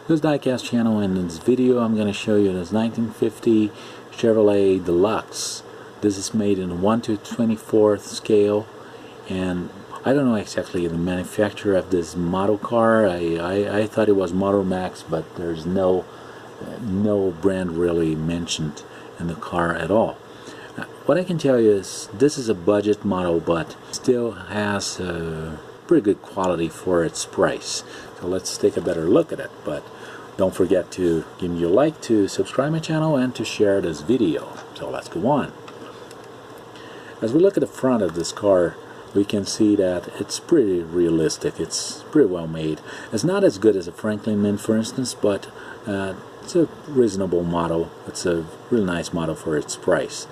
This is Diecast channel, and in this video I'm going to show you this 1950 Chevrolet Deluxe. This is made in 1/24 scale, and I don't know exactly the manufacturer of this model car. I thought it was Model Max, but there's no brand really mentioned in the car at all. What I can tell you is this is a budget model, but still has pretty good quality for its price. So let's take a better look at it. But don't forget to give me a like, to subscribe my channel, and to share this video. So let's go on. As we look at the front of this car, we can see that it's pretty realistic. It's pretty well made. It's not as good as a Franklin Mint, for instance, but it's a reasonable model. It's a really nice model for its price.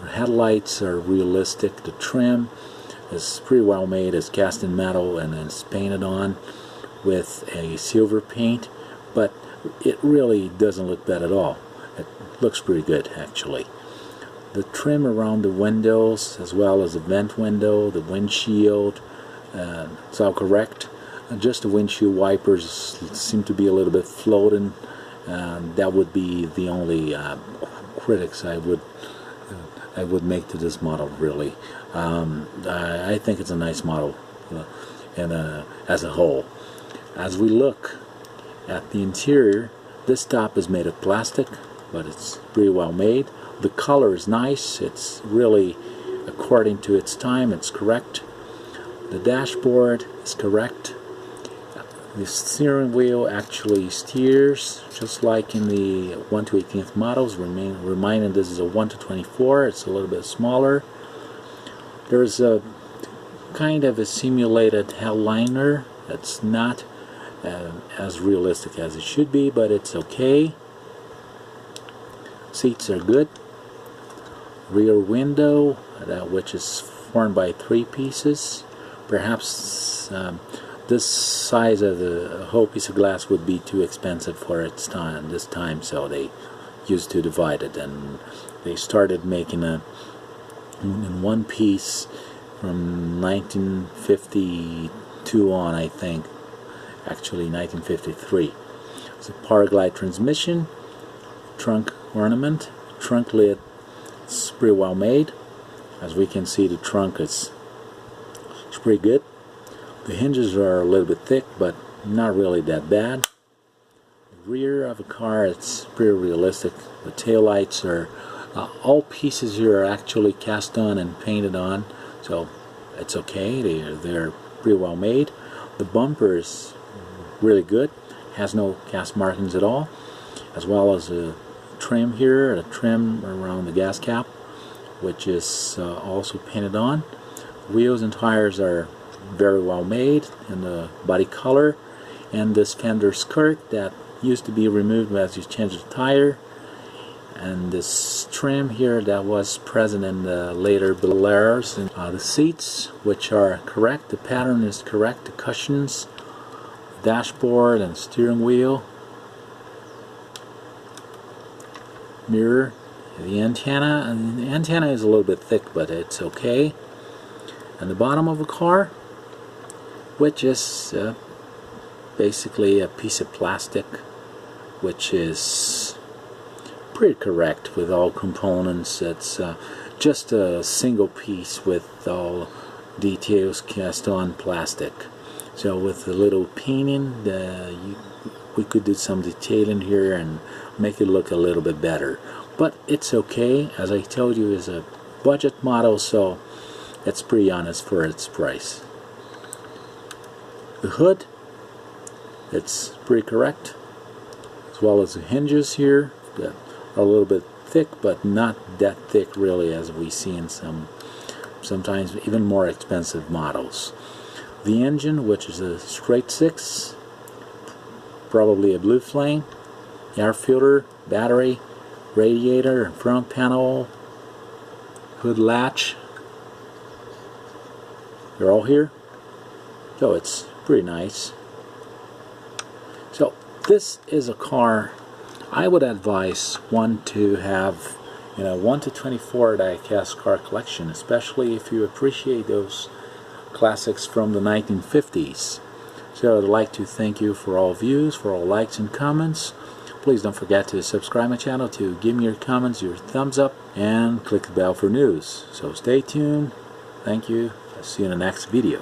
The headlights are realistic. The trim is pretty well made. It's cast in metal and it's painted on with a silver paint, but it really doesn't look bad at all. It looks pretty good, actually. The trim around the windows, as well as the vent window, the windshield, it's all correct. Just the windshield wipers seem to be a little bit floating. That would be the only critics I would make to this model, really. I think it's a nice model as a whole. As we look at the interior, this top is made of plastic, but it's pretty well made. The color is nice. It's really according to its time. It's correct. The dashboard is correct. The steering wheel actually steers just like in the 1/18 models. Reminding this is a 1/24. It's a little bit smaller. There's a kind of a simulated headliner. It's not as realistic as it should be, but it's okay. Seats are good. Rear window, which is formed by 3 pieces. Perhaps this size of the whole piece of glass would be too expensive for its time, so they used to divide it, and they started making a in one piece from 1952 on, I think. Actually 1953. It's a power glide transmission, trunk ornament, trunk lid. It's pretty well made. As we can see, the trunk is pretty good. The hinges are a little bit thick, but not really that bad. The rear of the car, it's pretty realistic. The taillights are all pieces here are actually cast on and painted on, so it's okay. They're pretty well made. The bumper is really good, has no cast markings at all, as well as a trim here, a trim around the gas cap, which is also painted on. Wheels and tires are very well made in the body color, and this fender skirt that used to be removed as you change the tire, and this trim here that was present in the later Boleros. And the seats, which are correct, the pattern is correct, the cushions, dashboard and steering wheel, mirror, the antenna, and the antenna is a little bit thick, but it's okay. And the bottom of the car, which is basically a piece of plastic, which is pretty correct with all components. It's just a single piece with all details cast on plastic. So with a little painting, we could do some detailing here and make it look a little bit better. But it's okay. As I told you, it's a budget model, so it's pretty honest for its price. The hood, it's pretty correct, as well as the hinges here that are a little bit thick, but not that thick really, as we see in sometimes even more expensive models. The engine, which is a straight 6, probably a blue flame, air filter, battery, radiator, front panel, hood latch. They're all here, so it's pretty nice. So this is a car I would advise one to have, 1/24 diecast car collection, especially if you appreciate those classics from the 1950s. So I'd like to thank you for all views, for all likes and comments. Please don't forget to subscribe my channel, to give me your comments, your thumbs up, and click the bell for news. So stay tuned. Thank you. I'll see you in the next video.